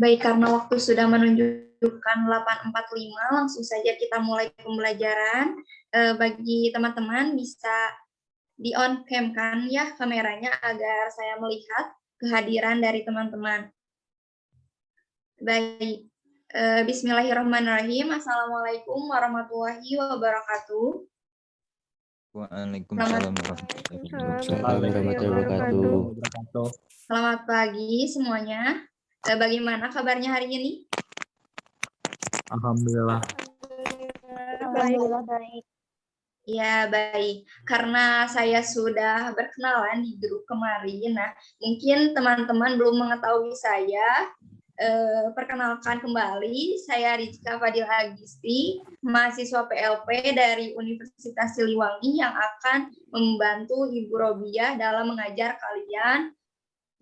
Baik, karena waktu sudah menunjukkan 8.45, langsung saja kita mulai pembelajaran. Bagi teman-teman bisa di-on cam kan ya kameranya agar saya melihat kehadiran dari teman-teman. Baik, bismillahirrahmanirrahim. Assalamualaikum warahmatullahi wabarakatuh. Waalaikumsalam warahmatullahi wabarakatuh. Selamat pagi semuanya. Bagaimana kabarnya hari ini? Alhamdulillah. Alhamdulillah baik. Ya, baik. Karena saya sudah berkenalan di grup kemarin, nah mungkin teman-teman belum mengetahui saya. Perkenalkan kembali, saya Rizka Fadil Agisti, mahasiswa PLP dari Universitas Siliwangi yang akan membantu Ibu Robiah dalam mengajar kalian,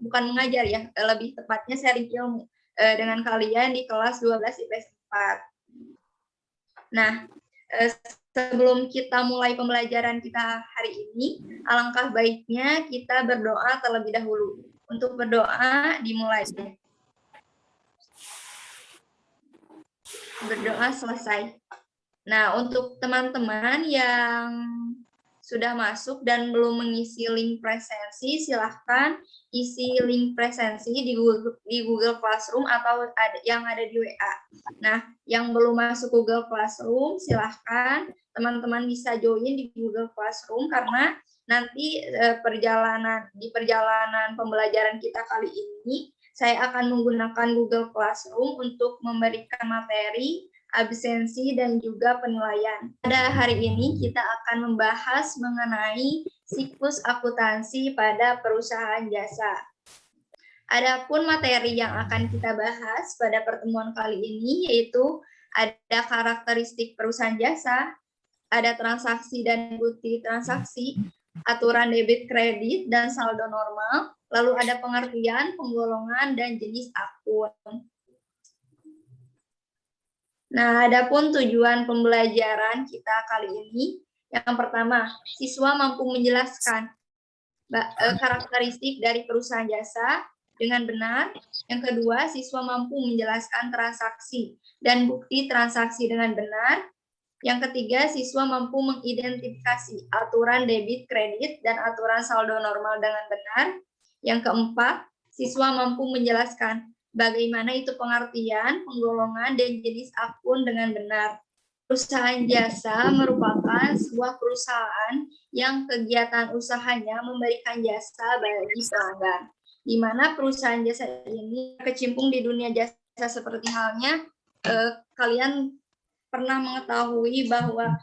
bukan mengajar ya, lebih tepatnya sharing ilmu dengan kalian di kelas 12 IPS 4. Nah, sebelum kita mulai pembelajaran kita hari ini, alangkah baiknya kita berdoa terlebih dahulu. Untuk berdoa dimulai. Berdoa selesai. Nah, untuk teman-teman yang sudah masuk dan belum mengisi link presensi, silahkan isi link presensi di Google Classroom atau yang ada di WA. Nah, yang belum masuk Google Classroom, silahkan teman-teman bisa join di Google Classroom karena nanti di perjalanan pembelajaran kita kali ini, saya akan menggunakan Google Classroom untuk memberikan materi, absensi, dan juga penilaian. Pada hari ini kita akan membahas mengenai siklus akuntansi pada perusahaan jasa. Adapun materi yang akan kita bahas pada pertemuan kali ini yaitu ada karakteristik perusahaan jasa, ada transaksi dan bukti transaksi, aturan debit kredit dan saldo normal, lalu ada pengertian, penggolongan, dan jenis akun. Nah, adapun tujuan pembelajaran kita kali ini, yang pertama, siswa mampu menjelaskan karakteristik dari perusahaan jasa dengan benar. Yang kedua, siswa mampu menjelaskan transaksi dan bukti transaksi dengan benar. Yang ketiga, siswa mampu mengidentifikasi aturan debit kredit dan aturan saldo normal dengan benar. Yang keempat, siswa mampu menjelaskan bagaimana itu pengertian, penggolongan, dan jenis akun dengan benar. Perusahaan jasa merupakan sebuah perusahaan yang kegiatan usahanya memberikan jasa bagi pelanggan, di mana perusahaan jasa ini kecimpung di dunia jasa seperti halnya kalian pernah mengetahui bahwa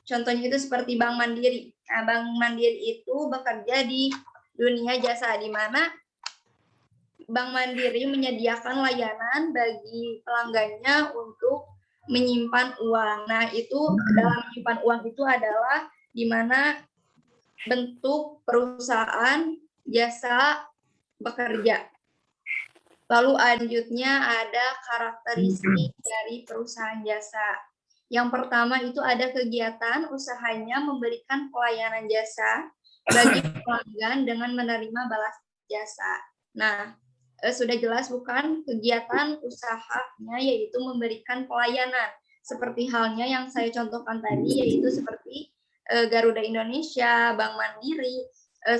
contohnya itu seperti Bank Mandiri. Nah, Bank Mandiri itu bekerja di dunia jasa, di mana Bank Mandiri menyediakan layanan bagi pelanggannya untuk menyimpan uang. Nah, itu dalam menyimpan uang itu adalah di mana bentuk perusahaan jasa bekerja. Lalu selanjutnya ada karakteristik dari perusahaan jasa. Yang pertama itu ada kegiatan usahanya memberikan pelayanan jasa bagi pelanggan dengan menerima balas jasa. Nah, sudah jelas bukan kegiatan usahanya yaitu memberikan pelayanan. Seperti halnya yang saya contohkan tadi yaitu seperti Garuda Indonesia, Bank Mandiri,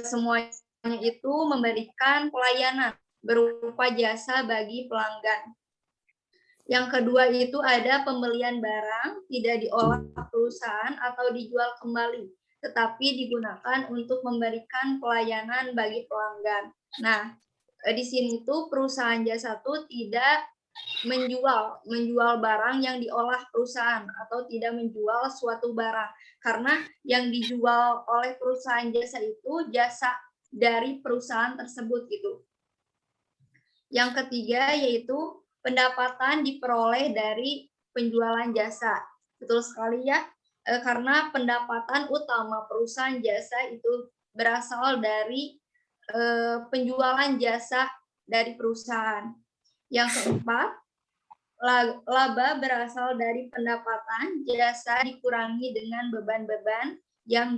semuanya itu memberikan pelayanan berupa jasa bagi pelanggan. Yang kedua itu ada pembelian barang tidak diolah perusahaan atau dijual kembali, tetapi digunakan untuk memberikan pelayanan bagi pelanggan. Nah, di sini tuh perusahaan jasa tuh tidak menjual barang yang diolah perusahaan atau tidak menjual suatu barang, karena yang dijual oleh perusahaan jasa itu jasa dari perusahaan tersebut gitu. Yang ketiga yaitu pendapatan diperoleh dari penjualan jasa. Betul sekali ya, karena pendapatan utama perusahaan jasa itu berasal dari penjualan jasa dari perusahaan. Yang keempat, laba berasal dari pendapatan jasa dikurangi dengan beban-beban yang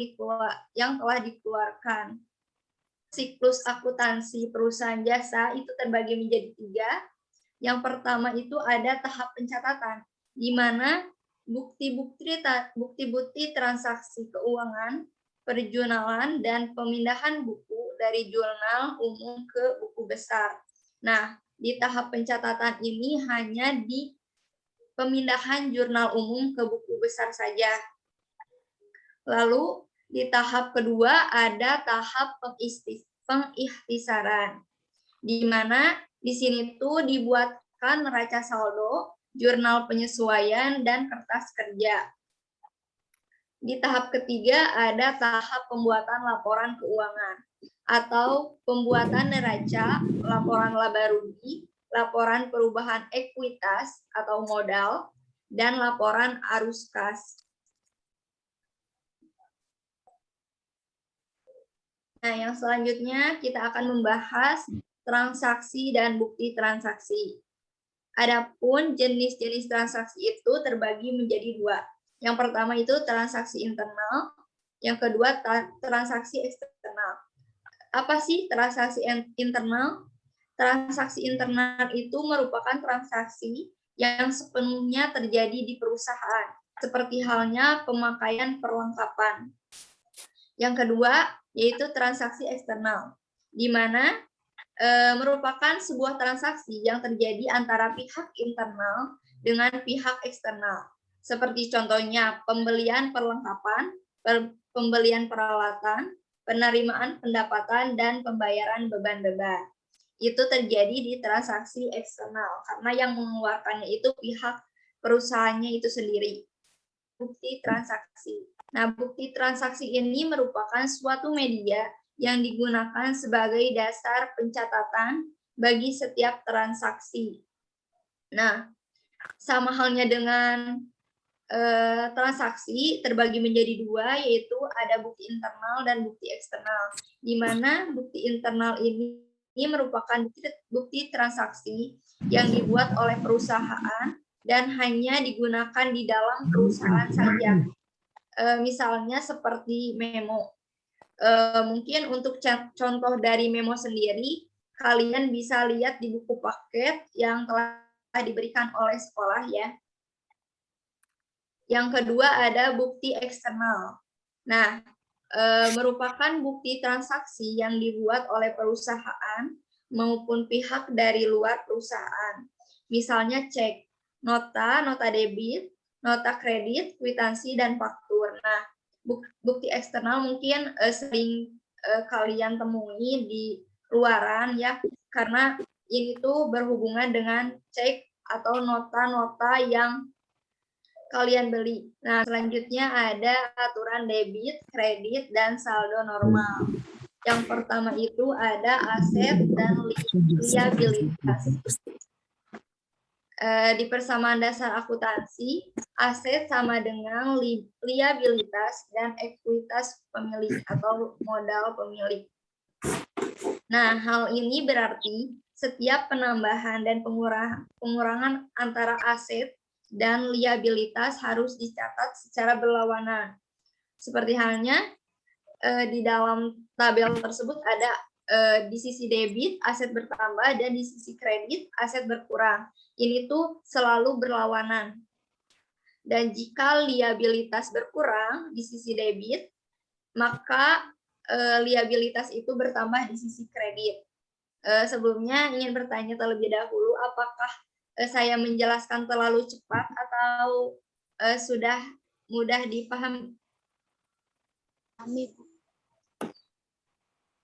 telah dikeluarkan. Siklus akuntansi perusahaan jasa itu terbagi menjadi 3. Yang pertama itu ada tahap pencatatan, di mana bukti-bukti transaksi keuangan, perjunalan, dan pemindahan buku dari jurnal umum ke buku besar. Nah, di tahap pencatatan ini hanya di pemindahan jurnal umum ke buku besar saja. Lalu di tahap kedua ada tahap pengikhtisaran, di mana di sini tuh dibuatkan neraca saldo, jurnal penyesuaian, dan kertas kerja. Di tahap ketiga ada tahap pembuatan laporan keuangan atau pembuatan neraca, laporan laba rugi, laporan perubahan ekuitas atau modal, dan laporan arus kas. Nah, yang selanjutnya kita akan membahas transaksi dan bukti transaksi. Adapun jenis-jenis transaksi itu terbagi menjadi dua. Yang pertama itu transaksi internal, yang kedua transaksi eksternal. Apa sih transaksi internal? Transaksi internal itu merupakan transaksi yang sepenuhnya terjadi di perusahaan, seperti halnya pemakaian perlengkapan. Yang kedua, yaitu transaksi eksternal, di mana merupakan sebuah transaksi yang terjadi antara pihak internal dengan pihak eksternal. Seperti contohnya pembelian perlengkapan, pembelian peralatan, penerimaan pendapatan, dan pembayaran beban-beban. Itu terjadi di transaksi eksternal, karena yang mengeluarkannya itu pihak perusahaannya itu sendiri. Bukti transaksi. Nah, bukti transaksi ini merupakan suatu media yang digunakan sebagai dasar pencatatan bagi setiap transaksi. Nah, sama halnya dengan transaksi terbagi menjadi dua, yaitu ada bukti internal dan bukti eksternal, di mana bukti internal ini merupakan bukti transaksi yang dibuat oleh perusahaan dan hanya digunakan di dalam perusahaan saja. Misalnya seperti memo. Mungkin untuk contoh dari memo sendiri, kalian bisa lihat di buku paket yang telah diberikan oleh sekolah ya. Yang kedua ada bukti eksternal. Nah, merupakan bukti transaksi yang dibuat oleh perusahaan maupun pihak dari luar perusahaan. Misalnya cek, nota debit, nota kredit, kwitansi, dan faktur. Nah, bukti eksternal mungkin sering kalian temui di luaran ya, karena ini tuh berhubungan dengan cek atau nota-nota yang kalian beli. Nah, selanjutnya ada aturan debit, kredit, dan saldo normal. Yang pertama itu ada aset dan liabilitas. Di persamaan dasar akuntansi, aset sama dengan liabilitas dan ekuitas pemilik atau modal pemilik. Nah, hal ini berarti setiap penambahan dan pengurangan antara aset dan liabilitas harus dicatat secara berlawanan. Seperti halnya di dalam tabel tersebut ada di sisi debit aset bertambah dan di sisi kredit aset berkurang. Ini tuh selalu berlawanan. Dan jika liabilitas berkurang di sisi debit, maka liabilitas itu bertambah di sisi kredit. Sebelumnya ingin bertanya terlebih dahulu, apakah saya menjelaskan terlalu cepat atau sudah mudah dipahami?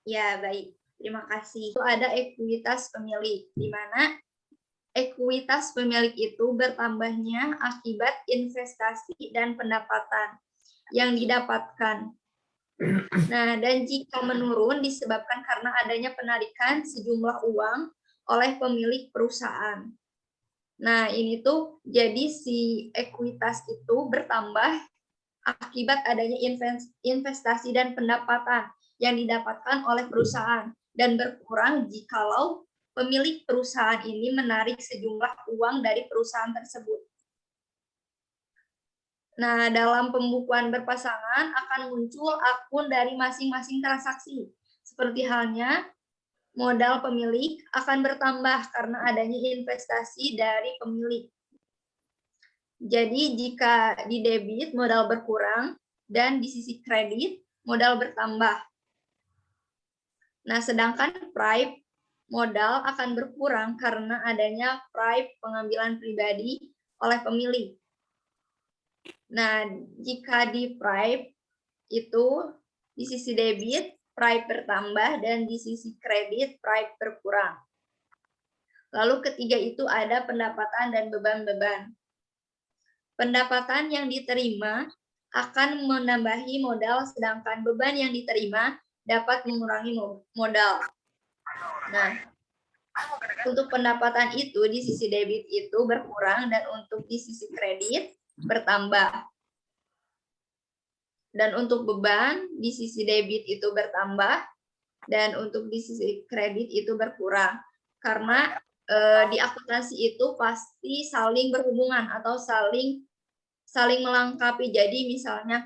Ya, baik. Terima kasih. Itu ada ekuitas pemilik, di mana ekuitas pemilik itu bertambahnya akibat investasi dan pendapatan yang didapatkan. Nah, dan jika menurun disebabkan karena adanya penarikan sejumlah uang oleh pemilik perusahaan. Nah, ini tuh jadi si ekuitas itu bertambah akibat adanya investasi dan pendapatan yang didapatkan oleh perusahaan dan berkurang jikalau pemilik perusahaan ini menarik sejumlah uang dari perusahaan tersebut. Nah, dalam pembukuan berpasangan akan muncul akun dari masing-masing transaksi. Seperti halnya modal pemilik akan bertambah karena adanya investasi dari pemilik. Jadi jika di debit modal berkurang dan di sisi kredit modal bertambah. Nah, sedangkan prive modal akan berkurang karena adanya prive pengambilan pribadi oleh pemilik. Nah, jika di prive itu di sisi debit prive bertambah dan di sisi kredit prive berkurang. Lalu ketiga itu ada pendapatan dan beban-beban. Pendapatan yang diterima akan menambahi modal, sedangkan beban yang diterima dapat mengurangi modal. Nah, untuk pendapatan itu di sisi debit itu berkurang dan untuk di sisi kredit bertambah. Dan untuk beban di sisi debit itu bertambah dan untuk di sisi kredit itu berkurang. Karena di akuntansi itu pasti saling berhubungan atau saling melengkapi. Jadi misalnya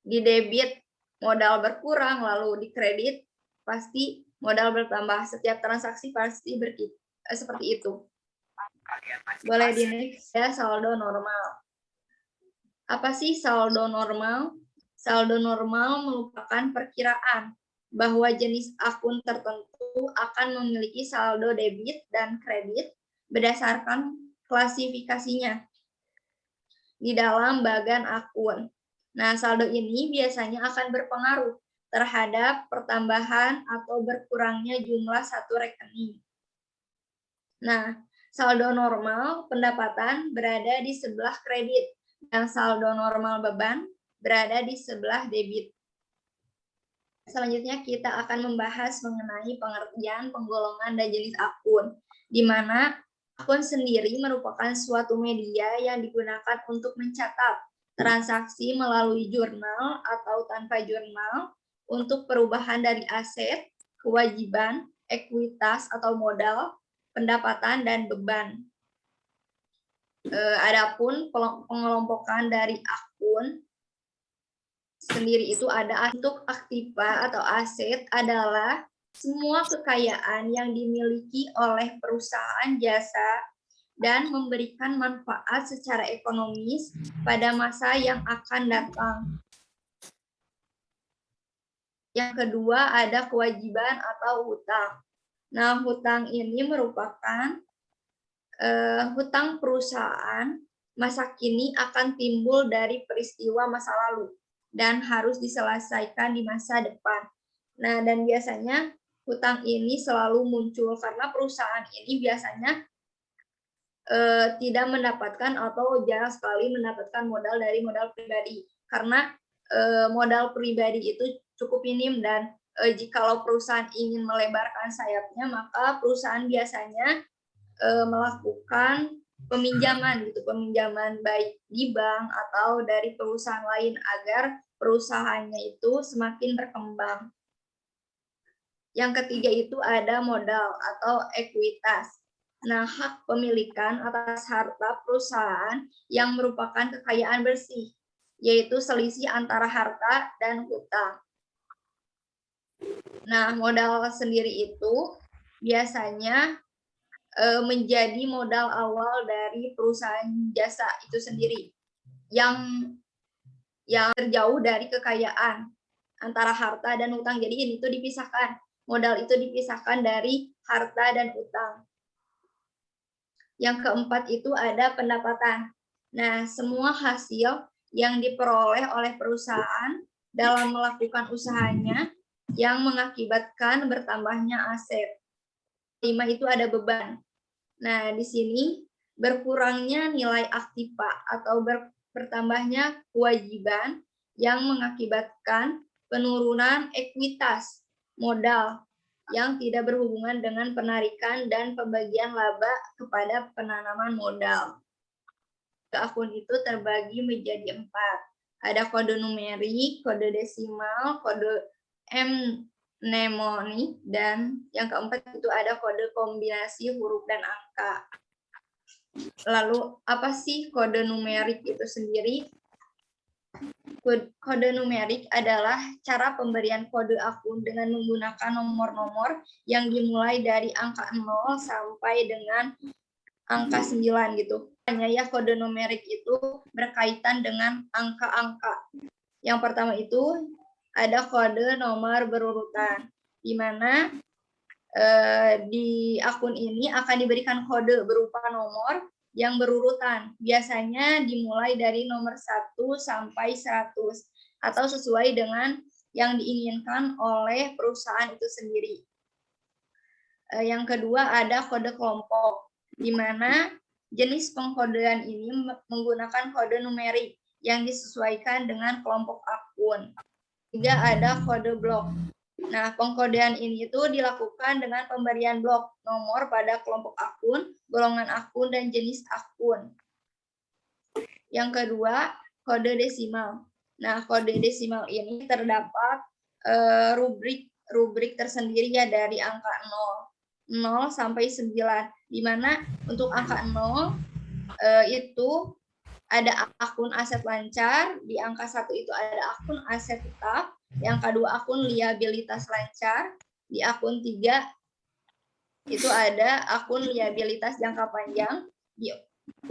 di debit modal berkurang, lalu di kredit pasti modal bertambah. Setiap transaksi pasti seperti itu. Boleh di next ya, saldo normal. Apa sih saldo normal? Saldo normal merupakan perkiraan bahwa jenis akun tertentu akan memiliki saldo debit dan kredit berdasarkan klasifikasinya di dalam bagan akun. Nah, saldo ini biasanya akan berpengaruh terhadap pertambahan atau berkurangnya jumlah satu rekening. Nah, saldo normal pendapatan berada di sebelah kredit dan saldo normal beban berada di sebelah debit. Selanjutnya kita akan membahas mengenai pengertian, penggolongan, dan jenis akun, di mana akun sendiri merupakan suatu media yang digunakan untuk mencatat transaksi melalui jurnal atau tanpa jurnal untuk perubahan dari aset, kewajiban, ekuitas atau modal, pendapatan, dan beban. Adapun pengelompokan dari akun sendiri itu ada untuk aktiva atau aset adalah semua kekayaan yang dimiliki oleh perusahaan jasa dan memberikan manfaat secara ekonomis pada masa yang akan datang. Yang kedua ada kewajiban atau hutang. Nah, hutang ini merupakan hutang perusahaan masa kini akan timbul dari peristiwa masa lalu dan harus diselesaikan di masa depan. Nah, dan biasanya hutang ini selalu muncul karena perusahaan ini biasanya tidak mendapatkan atau jarang sekali mendapatkan modal dari modal pribadi. Karena modal pribadi itu cukup minim dan jikalau perusahaan ingin melebarkan sayapnya, maka perusahaan biasanya melakukan peminjaman baik di bank atau dari perusahaan lain agar perusahaannya itu semakin berkembang. Yang ketiga itu ada modal atau ekuitas. Nah, hak pemilikan atas harta perusahaan yang merupakan kekayaan bersih, yaitu selisih antara harta dan hutang. Nah, modal sendiri itu biasanya menjadi modal awal dari perusahaan jasa itu sendiri yang terjauh dari kekayaan antara harta dan hutang. Jadi ini tuh dipisahkan, modal itu dipisahkan dari harta dan hutang. Yang keempat itu ada pendapatan. Nah, semua hasil yang diperoleh oleh perusahaan dalam melakukan usahanya yang mengakibatkan bertambahnya aset. 5 itu ada beban. Nah, di sini berkurangnya nilai aktiva atau bertambahnya kewajiban yang mengakibatkan penurunan ekuitas modal yang tidak berhubungan dengan penarikan dan pembagian laba kepada penanaman modal. Akun itu terbagi menjadi 4. Ada kode numerik, kode desimal, kode mnemonik, dan yang keempat itu ada kode kombinasi huruf dan angka. Lalu apa sih kode numerik itu sendiri? Kode numerik adalah cara pemberian kode akun dengan menggunakan nomor-nomor yang dimulai dari angka 0 sampai dengan angka 9 gitu. Hanya ya kode numerik itu berkaitan dengan angka-angka. Yang pertama itu ada kode nomor berurutan, di mana di akun ini akan diberikan kode berupa nomor yang berurutan. Biasanya dimulai dari nomor 1 sampai 100 atau sesuai dengan yang diinginkan oleh perusahaan itu sendiri. Yang kedua ada kode kelompok, di mana jenis pengkodean ini menggunakan kode numerik yang disesuaikan dengan kelompok akun. Tiga ada kode blok. Nah, pengkodean ini itu dilakukan dengan pemberian blok nomor pada kelompok akun, golongan akun, dan jenis akun. Yang kedua, kode desimal. Nah, kode desimal ini terdapat rubrik tersendiri ya dari angka 0 sampai 9, di mana untuk angka 0 itu ada akun aset lancar, di angka 1 itu ada akun aset tetap, yang kedua akun liabilitas lancar, di akun 3 itu ada akun liabilitas jangka panjang, di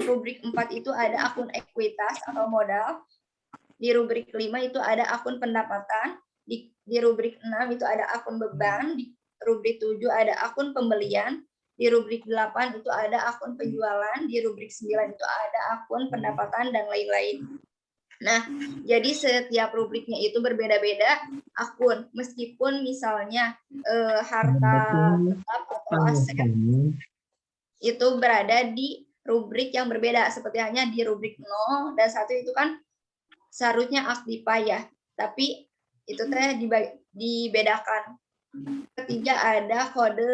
rubrik 4 itu ada akun ekuitas atau modal, di rubrik 5 itu ada akun pendapatan, di rubrik 6 itu ada akun beban, di rubrik 7 ada akun pembelian, di rubrik 8 itu ada akun penjualan, di rubrik 9 itu ada akun pendapatan, dan lain-lain. Nah, jadi setiap rubriknya itu berbeda-beda akun, meskipun misalnya harta tetap atau aset itu berada di rubrik yang berbeda, seperti hanya di rubrik 0 dan 1 itu kan seharusnya aktiva ya, tapi itu teh dibedakan. Ketiga ada kode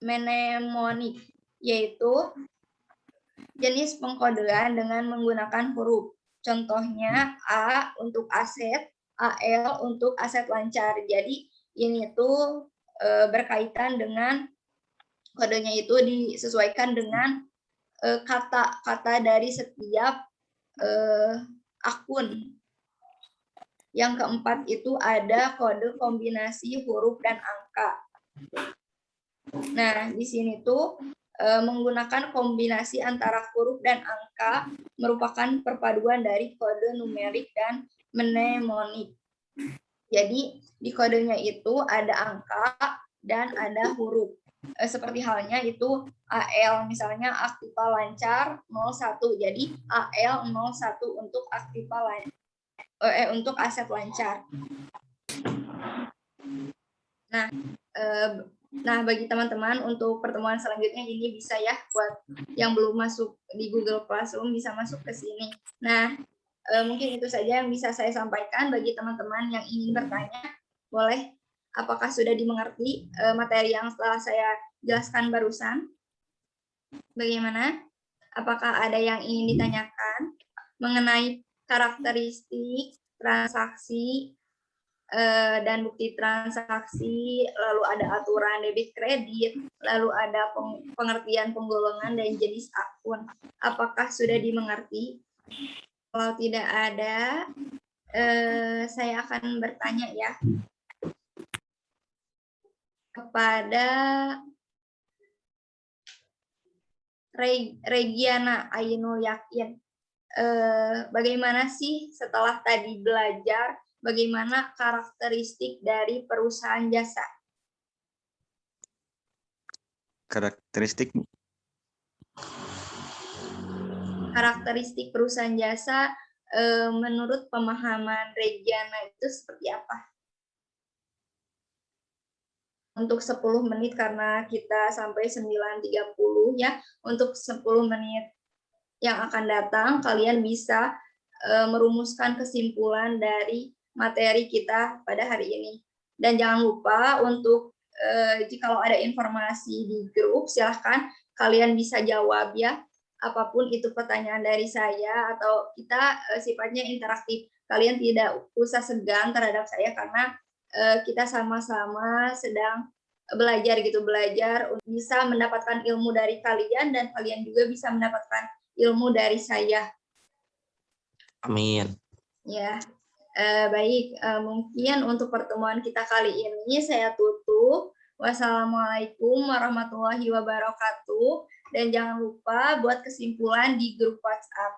mnemonik, yaitu jenis pengkodean dengan menggunakan huruf. Contohnya A untuk aset, AL untuk aset lancar. Jadi ini tuh berkaitan dengan kodenya itu disesuaikan dengan kata-kata dari setiap akun. Yang keempat itu ada kode kombinasi huruf dan angka. Nah, di sini tuh menggunakan kombinasi antara huruf dan angka merupakan perpaduan dari kode numerik dan mnemonik. Jadi di kodenya itu ada angka dan ada huruf. Seperti halnya itu AL, misalnya aktiva lancar 01. Jadi AL 01 untuk aktiva untuk aset lancar. Nah, bagi teman-teman untuk pertemuan selanjutnya ini bisa ya buat yang belum masuk di Google Classroom bisa masuk ke sini. Nah, mungkin itu saja yang bisa saya sampaikan. Bagi teman-teman yang ingin bertanya, boleh. Apakah sudah dimengerti materi yang setelah saya jelaskan barusan? Bagaimana? Apakah ada yang ingin ditanyakan mengenai karakteristik transaksi dan bukti transaksi, lalu ada aturan debit kredit, lalu ada pengertian penggolongan dan jenis akun. Apakah sudah dimengerti? Kalau tidak ada, saya akan bertanya ya kepada Regiana Ainul Yakin. Bagaimana sih setelah tadi belajar bagaimana karakteristik dari perusahaan jasa? Karakteristik perusahaan jasa menurut pemahaman Regiana itu seperti apa? Untuk 10 menit karena kita sampai 9.30 ya. Untuk 10 menit yang akan datang kalian bisa merumuskan kesimpulan dari materi kita pada hari ini. Dan jangan lupa untuk jika ada informasi di grup, silahkan kalian bisa jawab ya. Apapun itu pertanyaan dari saya atau kita sifatnya interaktif. Kalian tidak usah segan terhadap saya karena kita sama-sama sedang belajar untuk bisa mendapatkan ilmu dari kalian dan kalian juga bisa mendapatkan ilmu dari saya. Amin. Ya, baik. Mungkin untuk pertemuan kita kali ini saya tutup. Wassalamualaikum warahmatullahi wabarakatuh. Dan jangan lupa buat kesimpulan di grup WhatsApp.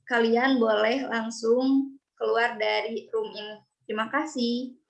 Kalian boleh langsung keluar dari room ini. Terima kasih.